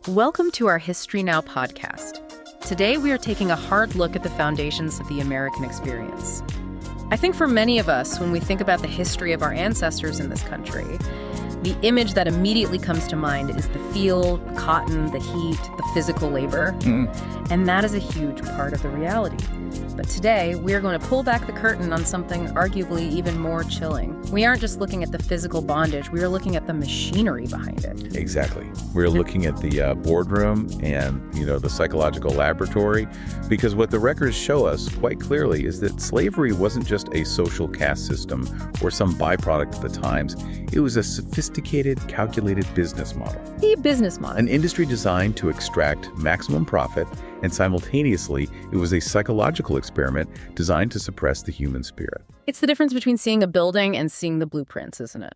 Welcome to our History Now podcast. Today we are taking a hard look at the foundations of the American experience. I think for many of us, when we think about the history of our ancestors in this country, the image that immediately comes to mind is the field, the cotton, the heat, the physical labor. And that is a huge part of the reality. But today, we are going to pull back the curtain on something arguably even more chilling. We aren't just looking at the physical bondage, we are looking at the machinery behind it. Exactly. We're looking at the boardroom and, the psychological laboratory, because what the records show us quite clearly is that slavery wasn't just a social caste system or some byproduct of the times. It was a sophisticated, calculated business model. The business model. An industry designed to extract maximum profit, and simultaneously, it was a psychological experiment designed to suppress the human spirit. It's the difference between seeing a building and seeing the blueprints, isn't it?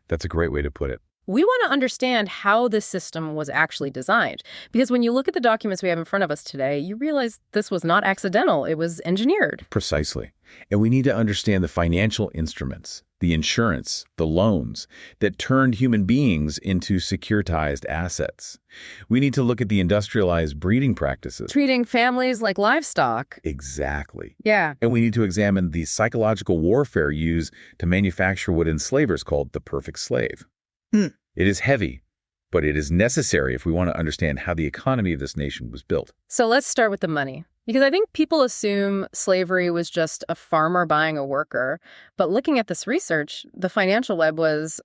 That's a great way to put it. We want to understand how this system was actually designed, because when you look at the documents we have in front of us today, you realize this was not accidental. It was engineered. Precisely. And we need to understand the financial instruments, the insurance, the loans that turned human beings into securitized assets. We need to look at the industrialized breeding practices. Treating families like livestock. Exactly. Yeah. And we need to examine the psychological warfare used to manufacture what enslavers called the perfect slave. It is heavy, but it is necessary if we want to understand how the economy of this nation was built. So let's start with the money, because I think people assume slavery was just a farmer buying a worker. But looking at this research, the financial web was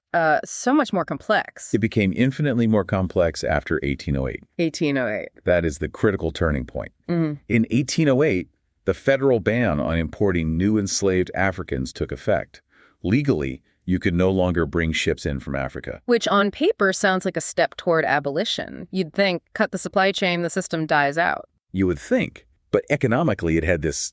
so much more complex. It became infinitely more complex after 1808. 1808. That is the critical turning point. In 1808, the federal ban on importing new enslaved Africans took effect. Legally, you could no longer bring ships in from Africa. Which on paper sounds like a step toward abolition. You'd think, cut the supply chain, the system dies out. You would think. But economically, it had this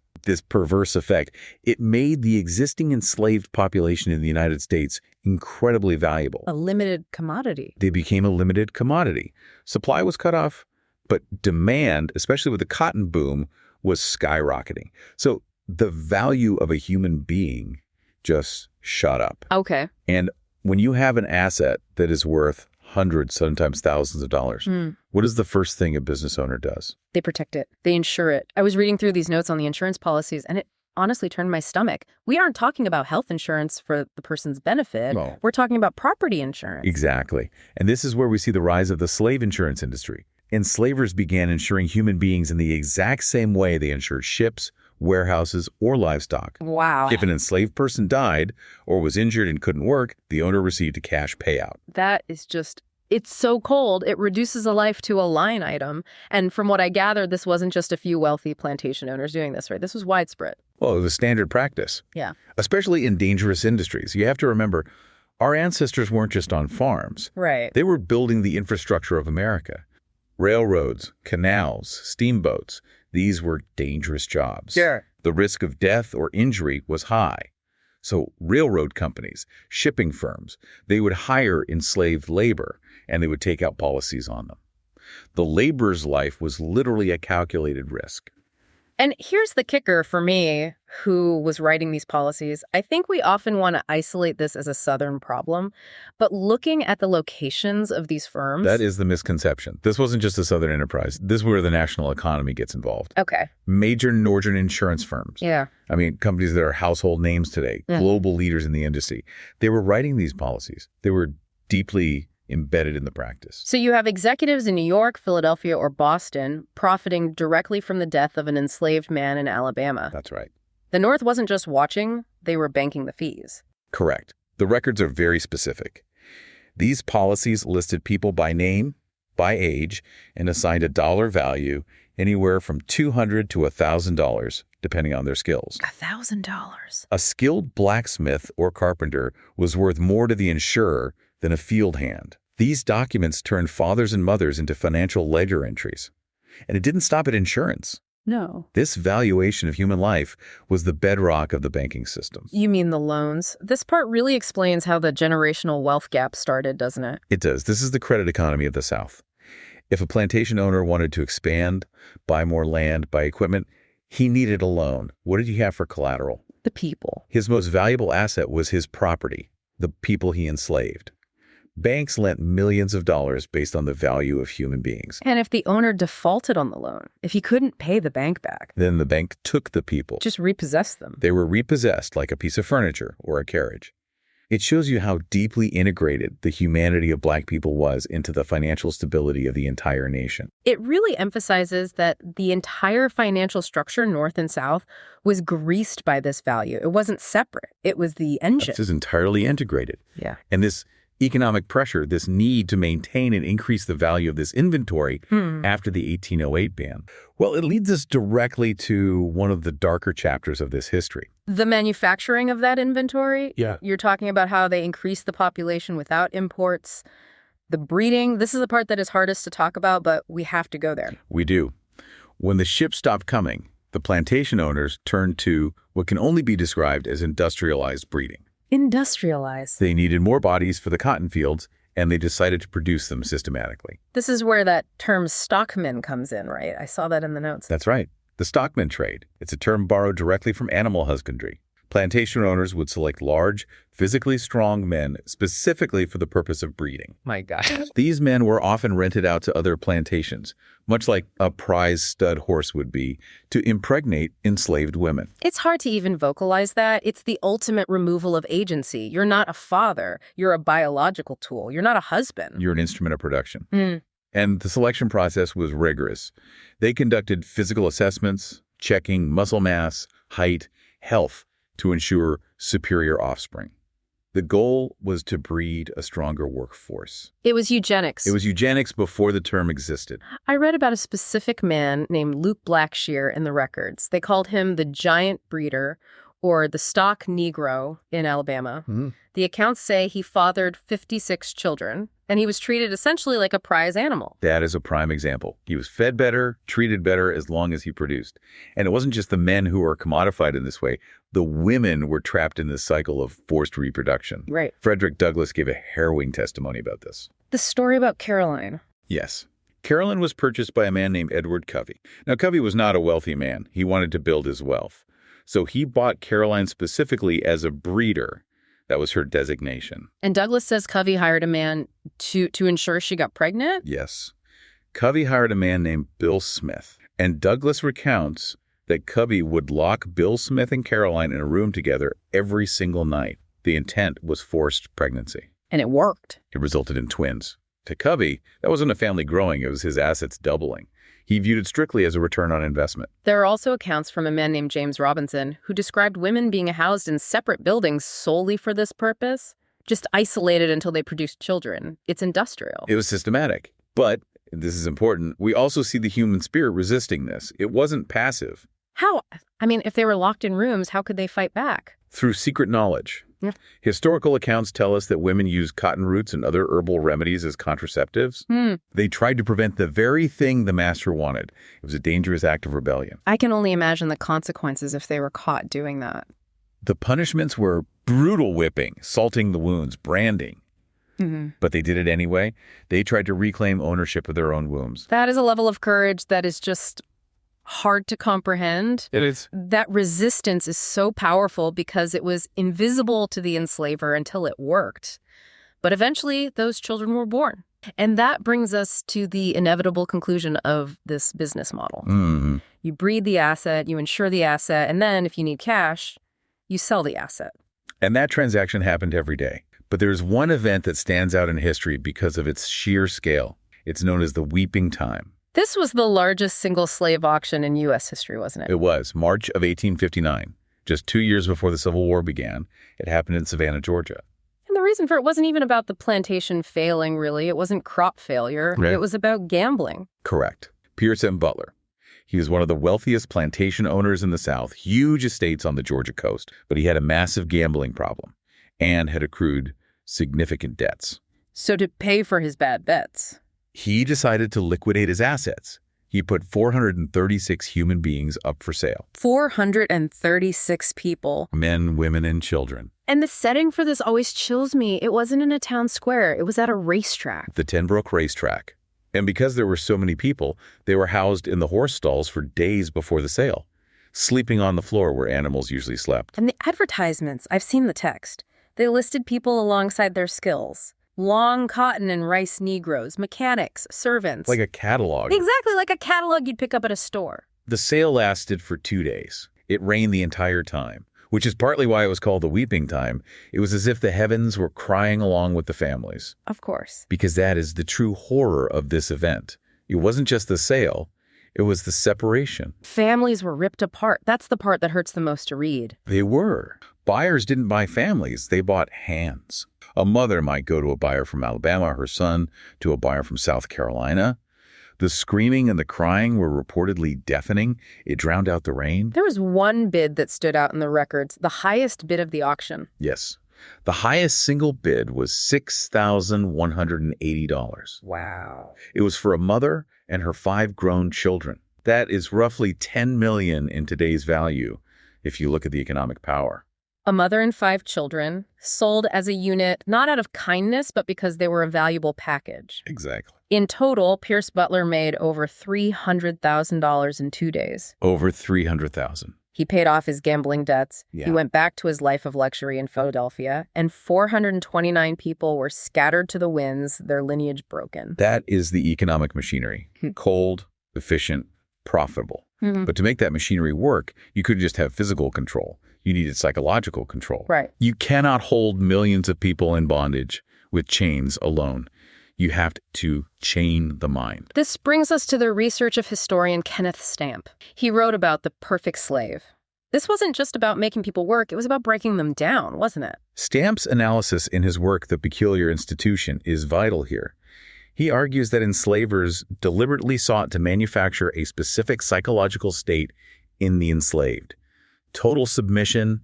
perverse effect. It made the existing enslaved population in the United States incredibly valuable. A limited commodity. They became a limited commodity. Supply was cut off, but demand, especially with the cotton boom, was skyrocketing. So the value of a human being just shot up. Okay. And when you have an asset that is worth hundreds, sometimes thousands of dollars, what is the first thing a business owner does? They protect it. They insure it. I was reading through these notes on the insurance policies, and it honestly turned my stomach. We aren't talking about health insurance for the person's benefit. No. We're talking about property insurance. Exactly. And this is where we see the rise of the slave insurance industry. Enslavers began insuring human beings in the exact same way they insured ships, warehouses, or livestock. Wow. If an enslaved person died or was injured and couldn't work, the owner received a cash payout. That is just, it's so cold. It reduces a life to a line item. And from what I gathered, this wasn't just a few wealthy plantation owners doing this, right? This was widespread. Well, it was standard practice. Yeah. Especially in dangerous industries. You have to remember, our ancestors weren't just on farms. Right. They were building the infrastructure of America. Railroads, canals, steamboats. These were dangerous jobs. Sure. The risk of death or injury was high. So railroad companies, shipping firms, they would hire enslaved labor and they would take out policies on them. The laborer's life was literally a calculated risk. And here's the kicker for me, who was writing these policies. I think we often want to isolate this as a Southern problem, but looking at the locations of these firms... That is the misconception. This wasn't just a Southern enterprise. This is where the national economy gets involved. Okay. Major northern insurance firms. Yeah. I mean, companies that are household names today, global leaders in the industry. They were writing these policies. They were deeply embedded in the practice. So you have executives in New York, Philadelphia, or Boston profiting directly from the death of an enslaved man in Alabama. That's right. The North wasn't just watching, they were banking the fees. Correct. The records are very specific. These policies listed people by name, by age, and assigned a dollar value anywhere from $200 to $1,000, depending on their skills. $1,000. A skilled blacksmith or carpenter was worth more to the insurer than a field hand. These documents turned fathers and mothers into financial ledger entries. And it didn't stop at insurance. No. This valuation of human life was the bedrock of the banking system. You mean the loans? This part really explains how the generational wealth gap started, doesn't it? It does. This is the credit economy of the South. If a plantation owner wanted to expand, buy more land, buy equipment, he needed a loan. What did he have for collateral? The people. His most valuable asset was his property, the people he enslaved. Banks lent millions of dollars based on the value of human beings. And if the owner defaulted on the loan, if he couldn't pay the bank back, Then the bank took the people. just repossessed them. They were repossessed like a piece of furniture or a carriage. It shows you how deeply integrated the humanity of Black people was into the financial stability of the entire nation. It really emphasizes that the entire financial structure, North and South, was greased by this value. It wasn't separate. It was the engine. This is entirely integrated. Yeah. And this economic pressure, this need to maintain and increase the value of this inventory after the 1808 ban, well, it leads us directly to one of the darker chapters of this history. The manufacturing of that inventory, Yeah. you're talking about how they increased the population without imports. The breeding, this is the part that is hardest to talk about, but we have to go there. We do. When the ships stopped coming, the plantation owners turned to what can only be described as industrialized breeding. Industrialize. They needed more bodies for the cotton fields, and they decided to produce them systematically. This is where that term stockman comes in, right? I saw that in the notes. That's right. The stockman trade. It's a term borrowed directly from animal husbandry. Plantation owners would select large, physically strong men specifically for the purpose of breeding. My gosh. These men were often rented out to other plantations, much like a prize stud horse would be, to impregnate enslaved women. It's hard to even vocalize that. It's the ultimate removal of agency. You're not a father. You're a biological tool. You're not a husband. You're an instrument of production. And the selection process was rigorous. They conducted physical assessments, checking muscle mass, height, health, to ensure superior offspring. The goal was to breed a stronger workforce. It was eugenics. It was eugenics before the term existed. I read about a specific man named Luke Blackshear in the records. They called him the giant breeder or the stock Negro in Alabama. The accounts say he fathered 56 children, and he was treated essentially like a prize animal. That is a prime example. He was fed better, treated better as long as he produced. And it wasn't just the men who were commodified in this way. The women were trapped in this cycle of forced reproduction. Right. Frederick Douglass gave a harrowing testimony about this. The story about Caroline. Yes. Carolyn was purchased by a man named Edward Covey. Now, Covey was not a wealthy man. He wanted to build his wealth. So he bought Caroline specifically as a breeder. That was her designation. And Douglas says Covey hired a man to ensure she got pregnant? Yes. Covey hired a man named Bill Smith. And Douglas recounts that Covey would lock Bill Smith and Caroline in a room together every single night. The intent was forced pregnancy. And it worked. It resulted in twins. To Covey, that wasn't a family growing, it was his assets doubling. He viewed it strictly as a return on investment. There are also accounts from a man named James Robinson who described women being housed in separate buildings solely for this purpose, just isolated until they produced children. It's industrial. It was systematic. But, this is important, we also see the human spirit resisting this. It wasn't passive. How? I mean, if they were locked in rooms, how could they fight back? Through secret knowledge. Yeah. Historical accounts tell us that women used cotton roots and other herbal remedies as contraceptives. They tried to prevent the very thing the master wanted. It was a dangerous act of rebellion. I can only imagine the consequences if they were caught doing that. The punishments were brutal whipping, salting the wounds, branding. But they did it anyway. They tried to reclaim ownership of their own wombs. That is a level of courage that is just hard to comprehend. It is. That resistance is so powerful because it was invisible to the enslaver until it worked. But eventually, those children were born. And that brings us to the inevitable conclusion of this business model. You breed the asset, you insure the asset, and then if you need cash, you sell the asset. And that transaction happened every day. But there's one event that stands out in history because of its sheer scale. It's known as the Weeping Time. This was the largest single slave auction in U.S. history, wasn't it? It was March of 1859, just 2 years before the Civil War began. It happened in Savannah, Georgia. And the reason for it wasn't even about the plantation failing, really. It wasn't crop failure. Right. It was about gambling. Correct. Pierce M. Butler. He was one of the wealthiest plantation owners in the South, huge estates on the Georgia coast, but he had a massive gambling problem and had accrued significant debts. So to pay for his bad bets, he decided to liquidate his assets. He put 436 human beings up for sale. 436 people. Men, women, and children. And the setting for this always chills me. It wasn't in a town square. It was at a racetrack. The Ten Brook Racetrack. And because there were so many people, they were housed in the horse stalls for days before the sale, sleeping on the floor where animals usually slept. And the advertisements, I've seen the text. They listed people alongside their skills. Long cotton and rice Negroes, mechanics, servants. Like a catalog. Exactly, like a catalog you'd pick up at a store. The sale lasted for 2 days. It rained the entire time, which is partly why it was called the weeping time. It was as if the heavens were crying along with the families. Of course. Because that is the true horror of this event. It wasn't just the sale, it was the separation. Families were ripped apart. That's the part that hurts the most to read. They were. Buyers didn't buy families, they bought hands. A mother might go to a buyer from Alabama, her son to a buyer from South Carolina. The screaming and the crying were reportedly deafening. It drowned out the rain. There was one bid that stood out in the records, the highest bid of the auction. Yes. The highest single bid was $6,180. Wow. It was for a mother and her 5 grown children. That is roughly $10 million in today's value, if you look at the economic power. A mother and 5 children, sold as a unit, not out of kindness, but because they were a valuable package. Exactly. In total, Pierce Butler made over $300,000 in 2 days. Over $300,000. He paid off his gambling debts. Yeah. He went back to his life of luxury in Philadelphia, and 429 people were scattered to the winds, their lineage broken. That is the economic machinery. Cold, efficient, profitable. But to make that machinery work, you couldn't just have physical control. You needed psychological control. Right. You cannot hold millions of people in bondage with chains alone. You have to chain the mind. This brings us to the research of historian Kenneth Stamp. He wrote about the perfect slave. This wasn't just about making people work, it was about breaking them down, wasn't it? Stamp's analysis in his work, The Peculiar Institution, is vital here. He argues that enslavers deliberately sought to manufacture a specific psychological state in the enslaved. Total submission,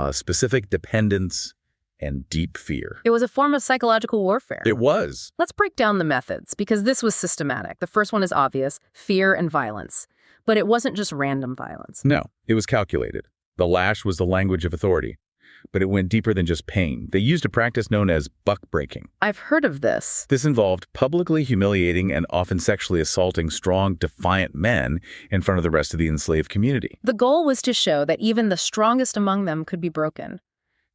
specific dependence, and deep fear. It was a form of psychological warfare. It was. Let's break down the methods, because this was systematic. The first one is obvious, fear and violence. But it wasn't just random violence. No, it was calculated. The lash was the language of authority, but it went deeper than just pain. They used a practice known as buck breaking. I've heard of this. This involved publicly humiliating and often sexually assaulting strong, defiant men in front of the rest of the enslaved community. The goal was to show that even the strongest among them could be broken,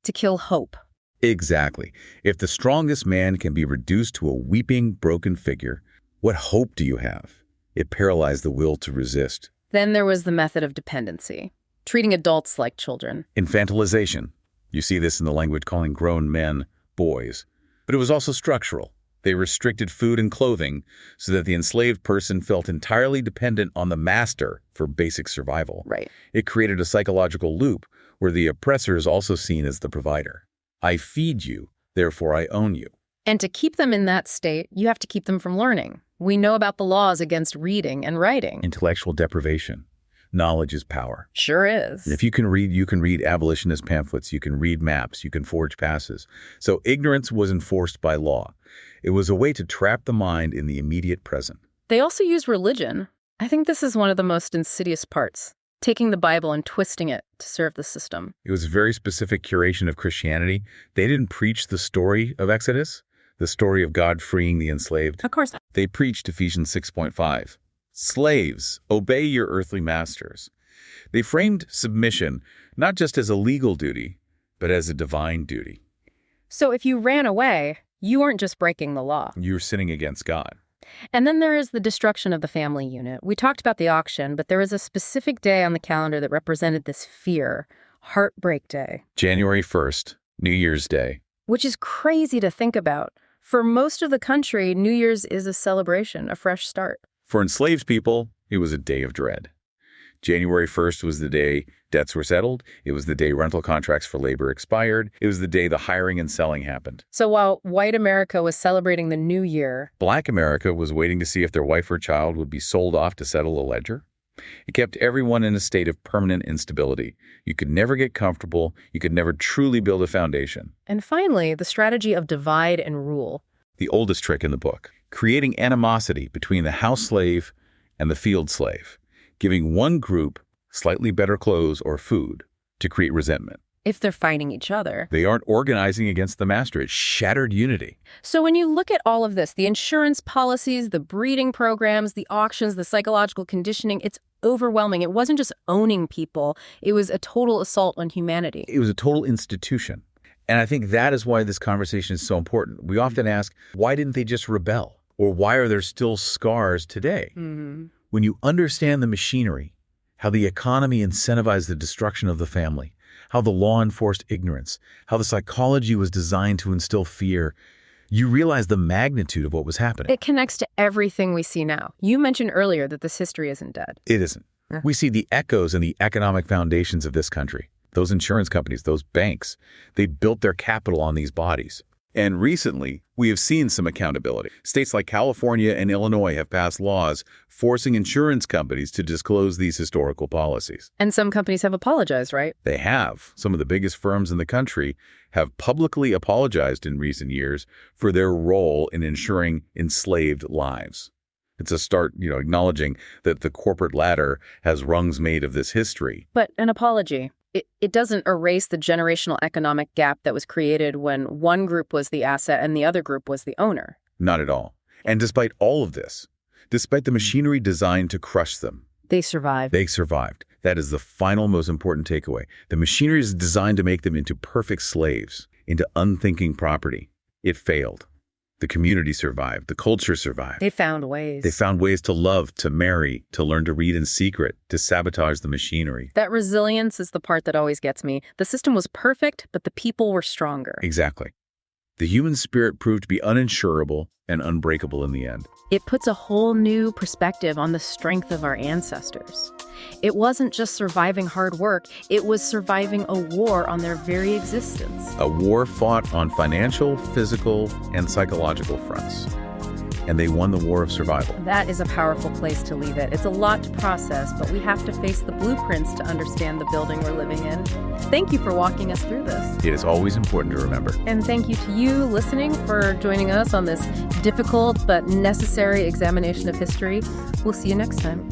to kill hope. Exactly. If the strongest man can be reduced to a weeping, broken figure, what hope do you have? It paralyzed the will to resist. Then there was the method of dependency, treating adults like children. Infantilization. You see this in the language calling grown men boys. But it was also structural. They restricted food and clothing so that the enslaved person felt entirely dependent on the master for basic survival. Right. It created a psychological loop where the oppressor is also seen as the provider. I feed you, therefore I own you. And to keep them in that state, you have to keep them from learning. We know about the laws against reading and writing. Intellectual deprivation. Knowledge is power. Sure is. And if you can read abolitionist pamphlets, you can read maps, you can forge passes. So ignorance was enforced by law. It was a way to trap the mind in the immediate present. They also used religion. I think this is one of the most insidious parts, taking the Bible and twisting it to serve the system. It was a very specific curation of Christianity. They didn't preach the story of Exodus, the story of God freeing the enslaved. Of course. They preached Ephesians 6.5. Slaves, obey your earthly masters. They framed submission not just as a legal duty, but as a divine duty. So if you ran away, you weren't just breaking the law. You're sinning against God. And then there is the destruction of the family unit. We talked about the auction, but there is a specific day on the calendar that represented this fear, Heartbreak Day. January 1st, New Year's Day. Which is crazy to think about. For most of the country, New Year's is a celebration, a fresh start. For enslaved people, it was a day of dread. January 1st was the day debts were settled. It was the day rental contracts for labor expired. It was the day the hiring and selling happened. So while white America was celebrating the new year, Black America was waiting to see if their wife or child would be sold off to settle a ledger. It kept everyone in a state of permanent instability. You could never get comfortable. You could never truly build a foundation. And finally, the strategy of divide and rule. The oldest trick in the book, creating animosity between the house slave and the field slave, giving one group slightly better clothes or food to create resentment. If they're fighting each other. They aren't organizing against the master. It shattered unity. So when you look at all of this, the insurance policies, the breeding programs, the auctions, the psychological conditioning, it's overwhelming. It wasn't just owning people. It was a total assault on humanity. It was a total institution. And I think that is why this conversation is so important. We often ask, why didn't they just rebel? Or why are there still scars today? When you understand the machinery, how the economy incentivized the destruction of the family, how the law enforced ignorance, how the psychology was designed to instill fear, you realize the magnitude of what was happening. It connects to everything we see now. You mentioned earlier that this history isn't dead. It isn't. We see the echoes in the economic foundations of this country. Those insurance companies, those banks, they built their capital on these bodies. And recently, we have seen some accountability. States like California and Illinois have passed laws forcing insurance companies to disclose these historical policies. And some companies have apologized, right? They have. Some of the biggest firms in the country have publicly apologized in recent years for their role in insuring enslaved lives. It's a start, acknowledging that the corporate ladder has rungs made of this history. But an apology, it doesn't erase the generational economic gap that was created when one group was the asset and the other group was the owner. Not at all. And despite all of this, despite the machinery designed to crush them, they survived. They survived. That is the final, most important takeaway. The machinery is designed to make them into perfect slaves, into unthinking property. It failed. The community survived. The culture survived. They found ways. They found ways to love, to marry, to learn to read in secret, to sabotage the machinery. That resilience is the part that always gets me. The system was perfect, but the people were stronger. Exactly. The human spirit proved to be uninsurable and unbreakable in the end. It puts a whole new perspective on the strength of our ancestors. It wasn't just surviving hard work, it was surviving a war on their very existence. A war fought on financial, physical, and psychological fronts. And they won the war of survival. That is a powerful place to leave it. It's a lot to process, but we have to face the blueprints to understand the building we're living in. Thank you for walking us through this. It is always important to remember. And thank you to you listening for joining us on this difficult but necessary examination of history. We'll see you next time.